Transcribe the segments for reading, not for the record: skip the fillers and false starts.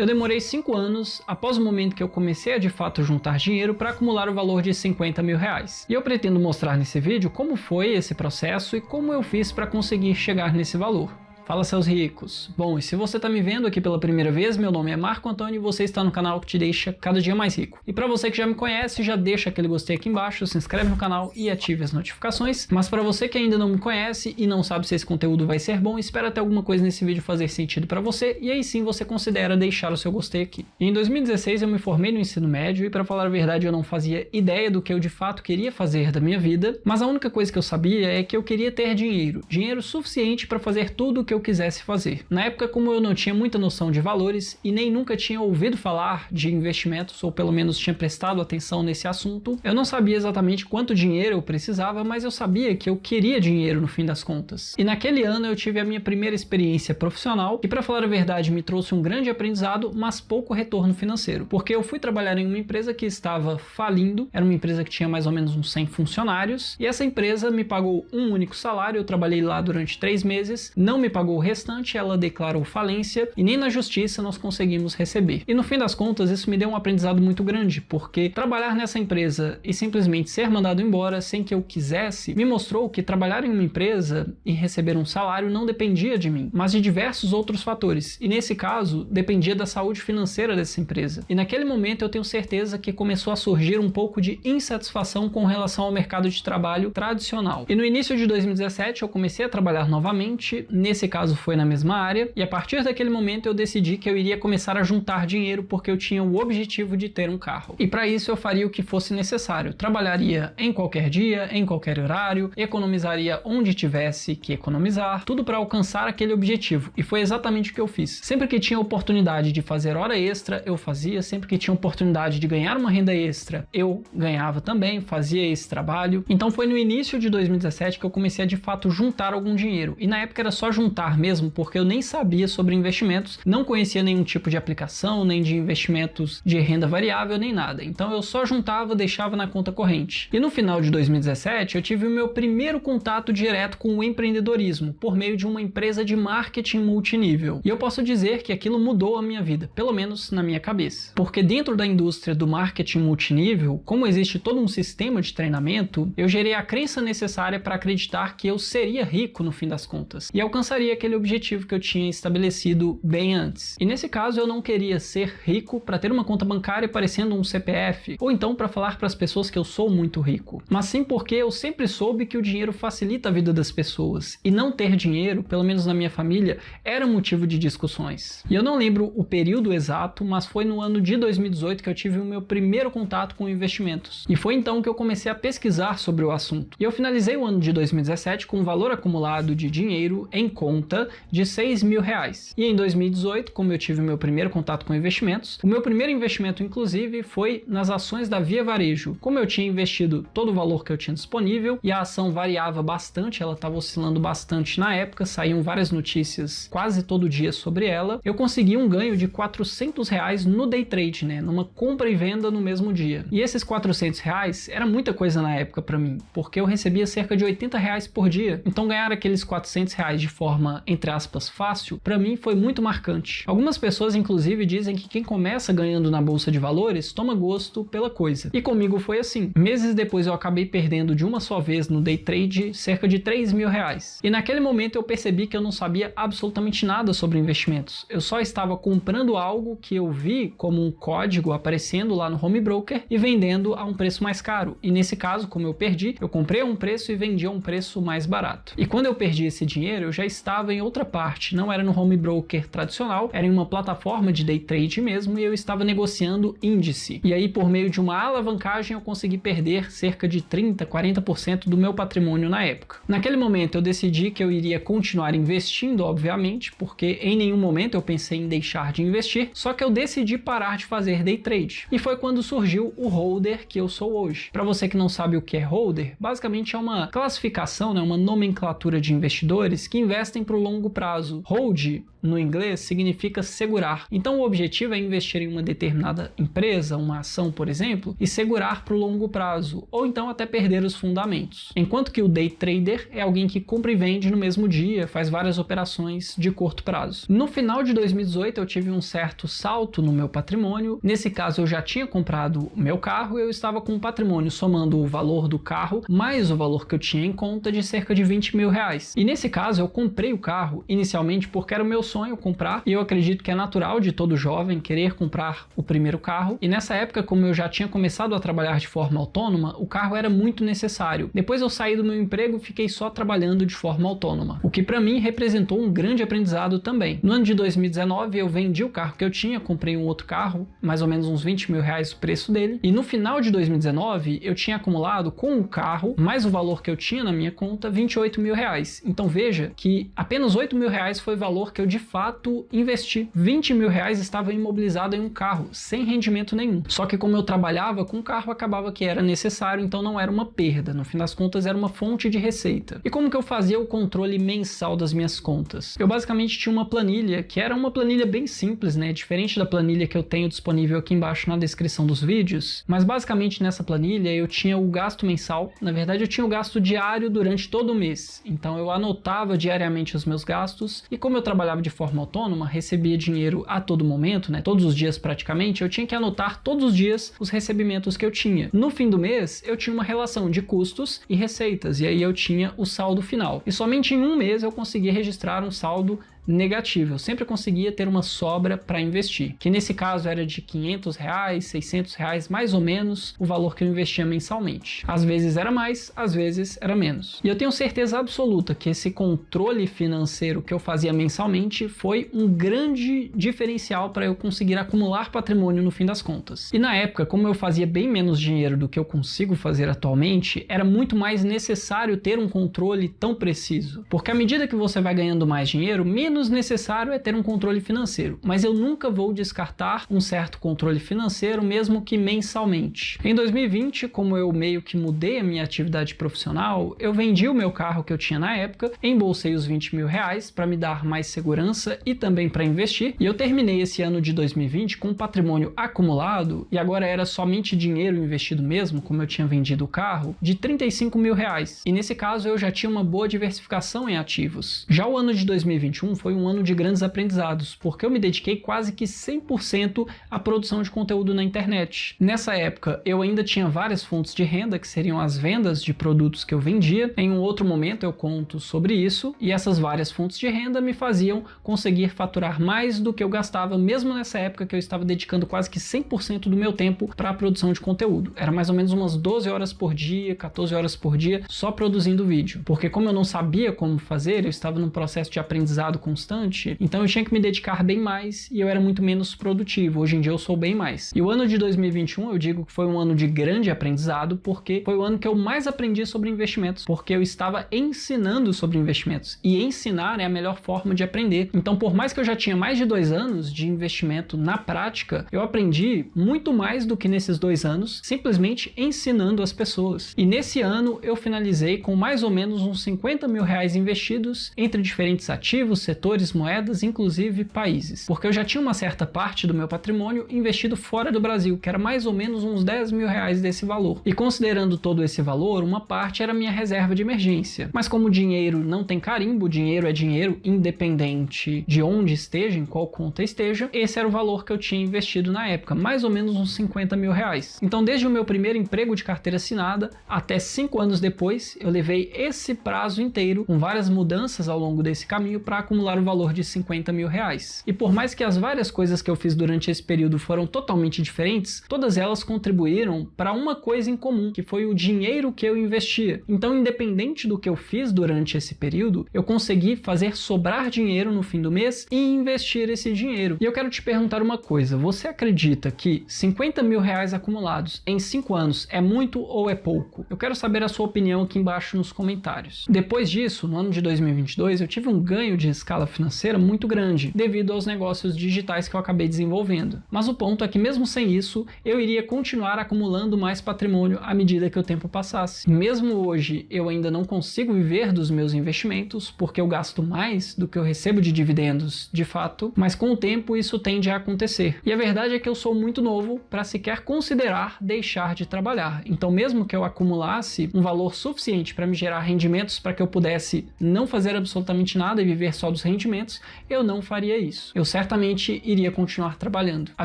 Eu demorei 5 anos após o momento que eu comecei a de fato juntar dinheiro para acumular o valor de 50 mil reais. E eu pretendo mostrar nesse vídeo como foi esse processo e como eu fiz para conseguir chegar nesse valor. Fala, seus ricos! Bom, e se você está me vendo aqui pela primeira vez, meu nome é Marco Antônio e você está no canal que te deixa cada dia mais rico. E para você que já me conhece, já deixa aquele gostei aqui embaixo, se inscreve no canal e ative as notificações. Mas para você que ainda não me conhece e não sabe se esse conteúdo vai ser bom, espera até alguma coisa nesse vídeo fazer sentido para você e aí sim você considera deixar o seu gostei aqui. E em 2016 eu me formei no ensino médio e para falar a verdade eu não fazia ideia do que eu de fato queria fazer da minha vida, mas a única coisa que eu sabia é que eu queria ter dinheiro suficiente para fazer tudo o que eu quisesse fazer. Na época, como eu não tinha muita noção de valores e nem nunca tinha ouvido falar de investimentos, ou pelo menos tinha prestado atenção nesse assunto, eu não sabia exatamente quanto dinheiro eu precisava, mas eu sabia que eu queria dinheiro no fim das contas. E naquele ano eu tive a minha primeira experiência profissional, que para falar a verdade me trouxe um grande aprendizado, mas pouco retorno financeiro, porque eu fui trabalhar em uma empresa que estava falindo, era uma empresa que tinha mais ou menos uns 100 funcionários, e essa empresa me pagou um único salário, eu trabalhei lá durante 3 meses, não me pagou o restante, ela declarou falência e nem na justiça nós conseguimos receber. E no fim das contas isso me deu um aprendizado muito grande, porque trabalhar nessa empresa e simplesmente ser mandado embora sem que eu quisesse, me mostrou que trabalhar em uma empresa e receber um salário não dependia de mim, mas de diversos outros fatores, e nesse caso dependia da saúde financeira dessa empresa. E naquele momento eu tenho certeza que começou a surgir um pouco de insatisfação com relação ao mercado de trabalho tradicional. E no início de 2017 eu comecei a trabalhar novamente, nesse caso foi na mesma área, e a partir daquele momento eu decidi que eu iria começar a juntar dinheiro porque eu tinha o objetivo de ter um carro. E para isso eu faria o que fosse necessário. Trabalharia em qualquer dia, em qualquer horário, economizaria onde tivesse que economizar, tudo para alcançar aquele objetivo. E foi exatamente o que eu fiz. Sempre que tinha oportunidade de fazer hora extra, eu fazia. Sempre que tinha oportunidade de ganhar uma renda extra, eu ganhava também, fazia esse trabalho. Então foi no início de 2017 que eu comecei a de fato juntar algum dinheiro. E na época era só juntar mesmo, porque eu nem sabia sobre investimentos, não conhecia nenhum tipo de aplicação, nem de investimentos de renda variável, nem nada. Então eu só juntava, deixava na conta corrente. E no final de 2017 eu tive o meu primeiro contato direto com o empreendedorismo, por meio de uma empresa de marketing multinível. E eu posso dizer que aquilo mudou a minha vida, pelo menos na minha cabeça. Porque dentro da indústria do marketing multinível, como existe todo um sistema de treinamento, eu gerei a crença necessária para acreditar que eu seria rico no fim das contas e alcançaria aquele objetivo que eu tinha estabelecido bem antes. E nesse caso eu não queria ser rico para ter uma conta bancária parecendo um CPF, ou então para falar para as pessoas que eu sou muito rico, mas sim porque eu sempre soube que o dinheiro facilita a vida das pessoas, e não ter dinheiro, pelo menos na minha família, era motivo de discussões. E eu não lembro o período exato, mas foi no ano de 2018 que eu tive o meu primeiro contato com investimentos. E foi então que eu comecei a pesquisar sobre o assunto. E eu finalizei o ano de 2017 com um valor acumulado de dinheiro em conta de 6 mil reais. E em 2018, como eu tive meu primeiro contato com investimentos, o meu primeiro investimento inclusive foi nas ações da Via Varejo. Como eu tinha investido todo o valor que eu tinha disponível e a ação variava bastante, ela estava oscilando bastante na época, saíam várias notícias quase todo dia sobre ela, eu consegui um ganho de 400 reais no day trade, né, numa compra e venda no mesmo dia. E esses 400 reais era muita coisa na época para mim, porque eu recebia cerca de 80 reais por dia, então ganhar aqueles 400 reais de forma, entre aspas, fácil, para mim foi muito marcante. Algumas pessoas inclusive dizem que quem começa ganhando na bolsa de valores toma gosto pela coisa. E comigo foi assim. Meses depois eu acabei perdendo de uma só vez no day trade cerca de 3 mil reais. E naquele momento eu percebi que eu não sabia absolutamente nada sobre investimentos. Eu só estava comprando algo que eu vi como um código aparecendo lá no home broker e vendendo a um preço mais caro. E nesse caso, como eu perdi, eu comprei a um preço e vendi a um preço mais barato. E quando eu perdi esse dinheiro, eu já estava em outra parte, não era no home broker tradicional, era em uma plataforma de day trade mesmo, e eu estava negociando índice. E aí, por meio de uma alavancagem, eu consegui perder cerca de 30, 40% do meu patrimônio na época. Naquele momento, eu decidi que eu iria continuar investindo, obviamente, porque em nenhum momento eu pensei em deixar de investir, só que eu decidi parar de fazer day trade. E foi quando surgiu o holder que eu sou hoje. Para você que não sabe o que é holder, basicamente é uma classificação, né, uma nomenclatura de investidores que investem para o longo prazo. Hold, no inglês, significa segurar. Então o objetivo é investir em uma determinada empresa, uma ação, por exemplo, e segurar para o longo prazo, ou então até perder os fundamentos. Enquanto que o day trader é alguém que compra e vende no mesmo dia, faz várias operações de curto prazo. No final de 2018 eu tive um certo salto no meu patrimônio. Nesse caso eu já tinha comprado o meu carro e eu estava com um patrimônio somando o valor do carro mais o valor que eu tinha em conta de cerca de 20 mil reais. E nesse caso eu comprei o carro inicialmente porque era o meu sonho comprar, e eu acredito que é natural de todo jovem querer comprar o primeiro carro. E nessa época, como eu já tinha começado a trabalhar de forma autônoma, o carro era muito necessário. Depois eu saí do meu emprego e fiquei só trabalhando de forma autônoma, o que para mim representou um grande aprendizado também. No ano de 2019 eu vendi o carro que eu tinha, comprei um outro carro, mais ou menos uns 20 mil reais o preço dele, e no final de 2019 eu tinha acumulado com o carro, mais o valor que eu tinha na minha conta, 28 mil reais. Então veja que apenas 8 mil reais foi o valor que eu de fato investi. 20 mil reais estava imobilizado em um carro, sem rendimento nenhum. Só que como eu trabalhava com o carro, acabava que era necessário, então não era uma perda. No fim das contas, era uma fonte de receita. E como que eu fazia o controle mensal das minhas contas? Eu basicamente tinha uma planilha, que era uma planilha bem simples, né? Diferente da planilha que eu tenho disponível aqui embaixo na descrição dos vídeos. Mas basicamente nessa planilha eu tinha o gasto mensal. Na verdade, eu tinha o gasto diário durante todo o mês. Então eu anotava diariamente os meus gastos, e como eu trabalhava de forma autônoma, recebia dinheiro a todo momento, né? Todos os dias praticamente, eu tinha que anotar todos os dias os recebimentos que eu tinha. No fim do mês, eu tinha uma relação de custos e receitas, e aí eu tinha o saldo final. E somente em um mês eu consegui registrar um saldo negativo. Eu sempre conseguia ter uma sobra para investir, que nesse caso era de 500 reais, 600 reais, mais ou menos o valor que eu investia mensalmente. Às vezes era mais, às vezes era menos. E eu tenho certeza absoluta que esse controle financeiro que eu fazia mensalmente foi um grande diferencial para eu conseguir acumular patrimônio no fim das contas. E na época, como eu fazia bem menos dinheiro do que eu consigo fazer atualmente, era muito mais necessário ter um controle tão preciso. Porque à medida que você vai ganhando mais dinheiro, menos necessário é ter um controle financeiro, mas eu nunca vou descartar um certo controle financeiro, mesmo que mensalmente. Em 2020, como eu meio que mudei a minha atividade profissional, eu vendi o meu carro que eu tinha na época, embolsei os 20 mil reais para me dar mais segurança e também para investir, e eu terminei esse ano de 2020 com um patrimônio acumulado, e agora era somente dinheiro investido mesmo, como eu tinha vendido o carro, de 35 mil reais. E nesse caso eu já tinha uma boa diversificação em ativos. Já o ano de 2021 foi um ano de grandes aprendizados, porque eu me dediquei quase que 100% à produção de conteúdo na internet. Nessa época, eu ainda tinha várias fontes de renda, que seriam as vendas de produtos que eu vendia. Em um outro momento eu conto sobre isso, e essas várias fontes de renda me faziam conseguir faturar mais do que eu gastava, mesmo nessa época que eu estava dedicando quase que 100% do meu tempo para a produção de conteúdo. Era mais ou menos umas 12 horas por dia, 14 horas por dia, só produzindo vídeo. Porque como eu não sabia como fazer, eu estava num processo de aprendizado constante, então eu tinha que me dedicar bem mais e eu era muito menos produtivo. Hoje em dia eu sou bem mais. E o ano de 2021 eu digo que foi um ano de grande aprendizado, porque foi o ano que eu mais aprendi sobre investimentos, porque eu estava ensinando sobre investimentos, e ensinar é a melhor forma de aprender. Então, por mais que eu já tinha mais de 2 anos de investimento na prática, eu aprendi muito mais do que nesses 2 anos, simplesmente ensinando as pessoas. E nesse ano eu finalizei com mais ou menos uns 50 mil reais investidos entre diferentes ativos, setores, moedas, inclusive países. Porque eu já tinha uma certa parte do meu patrimônio investido fora do Brasil, que era mais ou menos uns 10 mil reais desse valor. E considerando todo esse valor, uma parte era minha reserva de emergência. Mas como o dinheiro não tem carimbo, dinheiro é dinheiro independente de onde esteja, em qual conta esteja, esse era o valor que eu tinha investido na época, mais ou menos uns 50 mil reais. Então, desde o meu primeiro emprego de carteira assinada até 5 anos depois, eu levei esse prazo inteiro, com várias mudanças ao longo desse caminho, para acumular o valor de 50 mil reais. E por mais que as várias coisas que eu fiz durante esse período foram totalmente diferentes, todas elas contribuíram para uma coisa em comum, que foi o dinheiro que eu investia. Então, independente do que eu fiz durante esse período, eu consegui fazer sobrar dinheiro no fim do mês e investir esse dinheiro. E eu quero te perguntar uma coisa: você acredita que 50 mil reais acumulados em 5 anos é muito ou é pouco? Eu quero saber a sua opinião aqui embaixo nos comentários. Depois disso, no ano de 2022, eu tive um ganho de escala escala financeira muito grande, devido aos negócios digitais que eu acabei desenvolvendo. Mas o ponto é que mesmo sem isso, eu iria continuar acumulando mais patrimônio à medida que o tempo passasse. Mesmo hoje, eu ainda não consigo viver dos meus investimentos, porque eu gasto mais do que eu recebo de dividendos, de fato, mas com o tempo isso tende a acontecer. E a verdade é que eu sou muito novo para sequer considerar deixar de trabalhar. Então, mesmo que eu acumulasse um valor suficiente para me gerar rendimentos para que eu pudesse não fazer absolutamente nada e viver só dos rendimentos, eu não faria isso. Eu certamente iria continuar trabalhando. A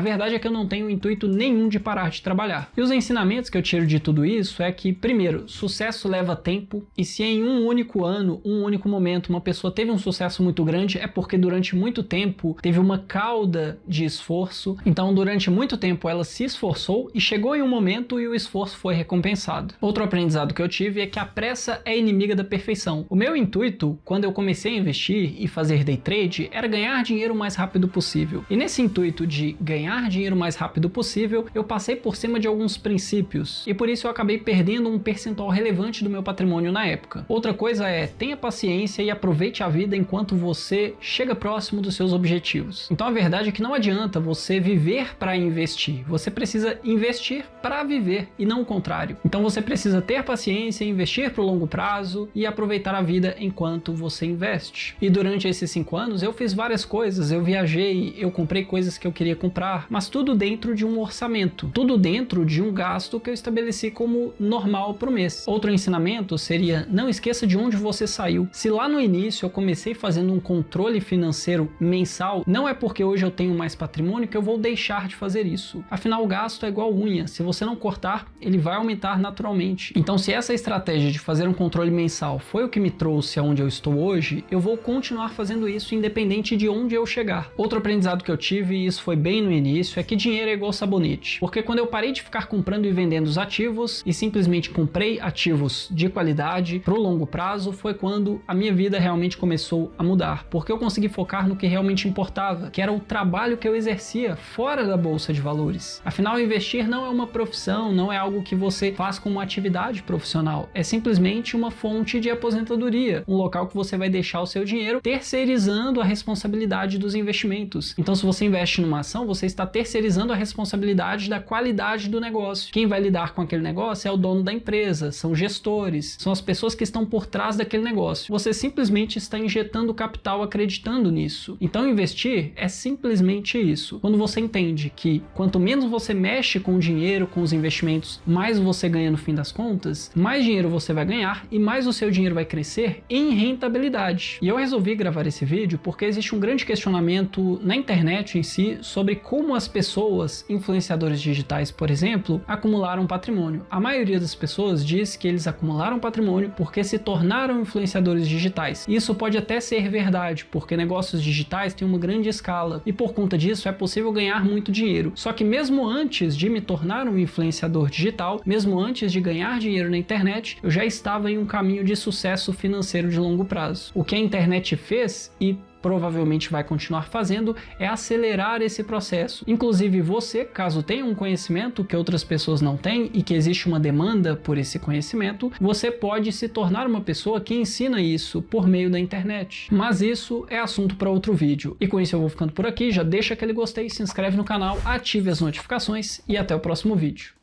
verdade é que eu não tenho intuito nenhum de parar de trabalhar. E os ensinamentos que eu tiro de tudo isso é que, primeiro, sucesso leva tempo, e se em um único ano, um único momento, uma pessoa teve um sucesso muito grande, é porque durante muito tempo teve uma cauda de esforço. Então, durante muito tempo ela se esforçou e chegou em um momento e o esforço foi recompensado. Outro aprendizado que eu tive é que a pressa é inimiga da perfeição. O meu intuito, quando eu comecei a investir e fazer day trade, era ganhar dinheiro o mais rápido possível. E nesse intuito de ganhar dinheiro o mais rápido possível, eu passei por cima de alguns princípios e por isso eu acabei perdendo um percentual relevante do meu patrimônio na época. Outra coisa é, tenha paciência e aproveite a vida enquanto você chega próximo dos seus objetivos. Então a verdade é que não adianta você viver para investir, você precisa investir para viver e não o contrário. Então você precisa ter paciência, investir para o longo prazo e aproveitar a vida enquanto você investe. E durante esses 5 anos eu fiz várias coisas, eu viajei, eu comprei coisas que eu queria comprar, mas tudo dentro de um orçamento, tudo dentro de um gasto que eu estabeleci como normal para o mês. Outro ensinamento seria, não esqueça de onde você saiu. Se lá no início eu comecei fazendo um controle financeiro mensal, não é porque hoje eu tenho mais patrimônio que eu vou deixar de fazer isso. Afinal, o gasto é igual unha, se você não cortar, ele vai aumentar naturalmente. Então, se essa estratégia de fazer um controle mensal foi o que me trouxe aonde eu estou hoje, eu vou continuar fazendo isso independente de onde eu chegar. Outro aprendizado que eu tive, e isso foi bem no início, é que dinheiro é igual sabonete. Porque quando eu parei de ficar comprando e vendendo os ativos e simplesmente comprei ativos de qualidade pro longo prazo, foi quando a minha vida realmente começou a mudar. Porque eu consegui focar no que realmente importava, que era o trabalho que eu exercia fora da bolsa de valores. Afinal, investir não é uma profissão, não é algo que você faz como uma atividade profissional. É simplesmente uma fonte de aposentadoria, um local que você vai deixar o seu dinheiro terceirizando a responsabilidade dos investimentos. Então, se você investe numa ação, você está terceirizando a responsabilidade da qualidade do negócio. Quem vai lidar com aquele negócio é o dono da empresa, são gestores, são as pessoas que estão por trás daquele negócio. Você simplesmente está injetando capital acreditando nisso. Então, investir é simplesmente isso. Quando você entende que quanto menos você mexe com o dinheiro, com os investimentos, mais você ganha no fim das contas, mais dinheiro você vai ganhar e mais o seu dinheiro vai crescer em rentabilidade. E eu resolvi gravar esse vídeo porque existe um grande questionamento na internet em si sobre como as pessoas, influenciadores digitais, por exemplo, acumularam patrimônio. A maioria das pessoas diz que eles acumularam patrimônio porque se tornaram influenciadores digitais. Isso pode até ser verdade, porque negócios digitais têm uma grande escala e por conta disso é possível ganhar muito dinheiro. Só que mesmo antes de me tornar um influenciador digital, mesmo antes de ganhar dinheiro na internet, eu já estava em um caminho de sucesso financeiro de longo prazo. O que a internet fez e provavelmente vai continuar fazendo é acelerar esse processo. Inclusive você, caso tenha um conhecimento que outras pessoas não têm e que existe uma demanda por esse conhecimento, você pode se tornar uma pessoa que ensina isso por meio da internet. Mas isso é assunto para outro vídeo. E com isso eu vou ficando por aqui, já deixa aquele gostei, se inscreve no canal, ative as notificações e até o próximo vídeo.